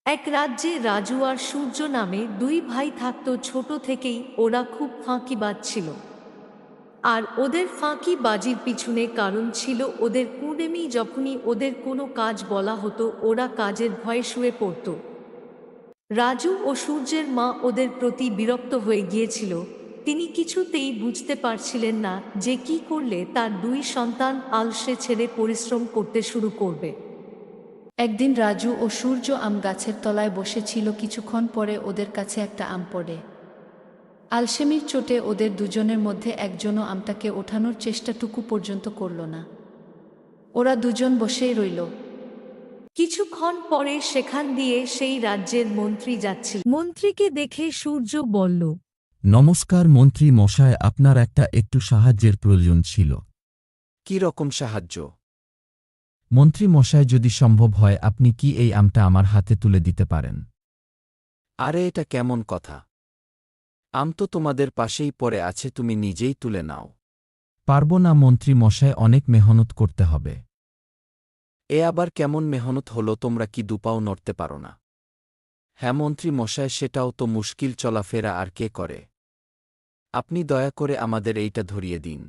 এক রাজ্যে রাজু আর সূর্য নামে দুই ভাই থাকত। ছোট থেকেই ওরা খুব ফাঁকিবাজ ছিল। আর ওদের ফাঁকিবাজির পিছনে কারণ ছিল ওদের কুঁড়েমি। যখনই ওদের কোনো কাজ বলা হতো ওরা কাজের ভয়ে শুয়ে পড়ত। রাজু ও সূর্যের মা ওদের প্রতি বিরক্ত হয়ে গিয়েছিল। তিনি কিছুতেই বুঝতে পারছিলেন না যে কি করলে তার দুই সন্তান আলসে ছেড়ে পরিশ্রম করতে শুরু করবে। একদিন রাজু ও সূর্য আম গাছের তলায় বসেছিল। কিছুক্ষণ পরে ওদের কাছে একটা আম পড়ে। আলসেমির চোটে ওদের দুজনের মধ্যে একজনও আমটাকে ওঠানোর চেষ্টাটুকু পর্যন্ত করল না। ওরা দুজন বসেই রইল। কিছুক্ষণ পরে সেখান দিয়ে সেই রাজ্যের মন্ত্রী যাচ্ছিল। মন্ত্রীকে দেখে সূর্য বলল, নমস্কার মন্ত্রী মশায়, আপনার একটু সাহায্যের প্রয়োজন ছিল। কি রকম সাহায্য? মন্ত্রী মশায়, যদি সম্ভব হয় আপনি কি এই আমটা আমার হাতে তুলে দিতে পারেন? আরে এটা কেমন কথা? আম তো তোমাদের পাশেই পড়ে আছে, তুমি নিজেই তুলে নাও। পারব না মন্ত্রী মশায়, অনেক মেহনত করতে হবে। এ আবার কেমন মেহনত হলো? তোমরা কি দুপাও নড়তে পারো না? হ্যাঁ মন্ত্রী মশাই, সেটাও তো মুশকিল, চলাফেরা আর কে করে? আপনি দয়া করে আমাদের এইটা ধরিয়ে দিন।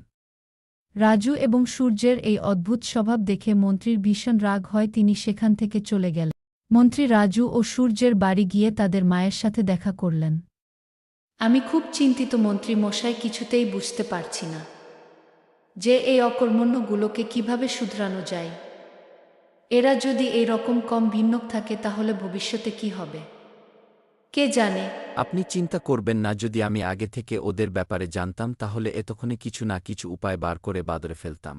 রাজু এবং সূর্যের এই অদ্ভুত স্বভাব দেখে মন্ত্রীর ভীষণ রাগ হয়। তিনি সেখান থেকে চলে গেলেন। মন্ত্রী রাজু ও সূর্যের বাড়ি গিয়ে তাদের মায়ের সাথে দেখা করলেন। আমি খুব চিন্তিত মন্ত্রী মশাই, কিছুতেই বুঝতে পারছি না যে এই অকর্মণ্যগুলোকে কিভাবে শুধরানো যায়। এরা যদি এই রকম কম ভিন্নক থাকে তাহলে ভবিষ্যতে কি হবে কে জানে। আপনি চিন্তা করবেন না, যদি আমি আগে থেকে ওদের ব্যাপারে জানতাম তাহলে এতক্ষণে কিছু না কিছু উপায় বার করে বাদরে ফেলতাম।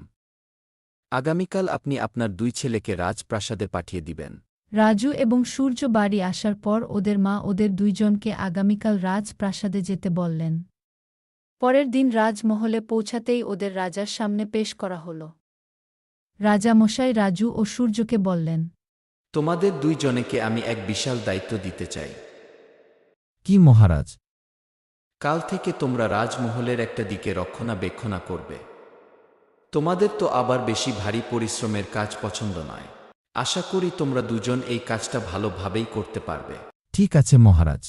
আগামীকাল আপনি আপনার দুই ছেলেকে রাজপ্রাসাদে পাঠিয়ে দিবেন। রাজু এবং সূর্য বাড়ি আসার পর ওদের মা ওদের দুইজনকে আগামীকাল রাজপ্রাসাদে যেতে বললেন। পরের দিন রাজমহলে পৌঁছাতেই ওদের রাজার সামনে পেশ করা হল। রাজামশাই রাজু ও সূর্যকে বললেন, তোমাদের দুইজনেকে আমি এক বিশাল দায়িত্ব দিতে চাই। কি মহারাজ? কাল থেকে তোমরা রাজমহলের একটা দিকে রক্ষণাবেক্ষণা করবে। তোমাদের তো আবার বেশি ভারী পরিশ্রমের কাজ পছন্দ নয়। আশা করি তোমরা দুজন এই কাজটা ভালোভাবেই করতে পারবে। ঠিক আছে মহারাজ,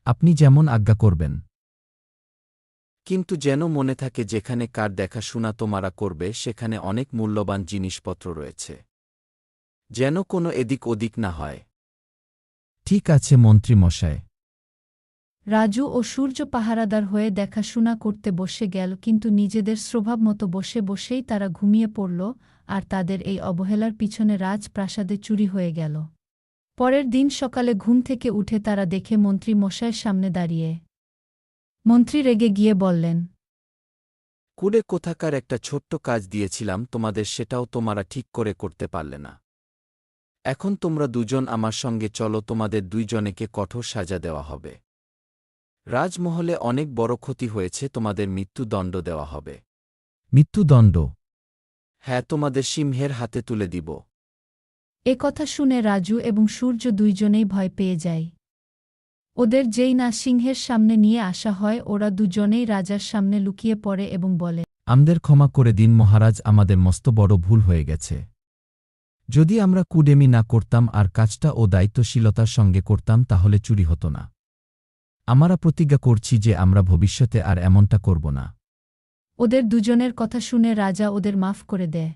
আপনি যেমন আজ্ঞা করবেন। কিন্তু যেন মনে থাকে, যেখানে কার দেখাশোনা তোমরা করবে সেখানে অনেক মূল্যবান জিনিসপত্র রয়েছে, যেন কোনো এদিক ওদিক না হয়। ঠিক আছে মন্ত্রী মশাই। রাজু ও সূর্য পাহারাদার হয়ে দেখাশোনা করতে বসে গেল, কিন্তু নিজেদের স্বভাব মতো বসে বসেই তারা ঘুমিয়ে পড়ল। আর তাদের এই অবহেলার পিছনে রাজপ্রাসাদে চুরি হয়ে গেল। পরের দিন সকালে ঘুম থেকে উঠে তারা দেখে মন্ত্রী মশাইয়ের সামনে দাঁড়িয়ে। মন্ত্রী রেগে গিয়ে বললেন, কুড়ে কোথাকার একটা ছোট্ট কাজ দিয়েছিলাম তোমাদের, সেটাও তোমরা ঠিক করে করতে পারলে না। এখন তোমরা দুজন আমার সঙ্গে চলো, তোমাদের দুইজনেকে কঠোর সাজা দেওয়া হবে। রাজমহলে অনেক বড় ক্ষতি হয়েছে, তোমাদের মৃত্যুদণ্ড দেওয়া হবে। মৃত্যুদণ্ড? হ্যাঁ, তোমাদের সিংহের হাতে তুলে দিব। এ কথা শুনে রাজু এবং সূর্য দুইজনেই ভয় পেয়ে যায়। ওদের যেই না সিংহের সামনে নিয়ে আসা হয়, ওরা দুজনেই রাজার সামনে লুকিয়ে পড়ে এবং বলে, আমাদের ক্ষমা করে দিন মহারাজ, আমাদের মস্ত বড় ভুল হয়ে গেছে। যদি আমরা কুডেমি না করতাম আর কাজটা ও দায়িত্বশীলতার সঙ্গে করতাম তাহলে চুরি হতো না। আমরা প্রতিজ্ঞা করছি যে আমরা ভবিষ্যতে আর এমনটা করব না। ওদের দুজনের কথা শুনে রাজা ওদের মাফ করে দেয়।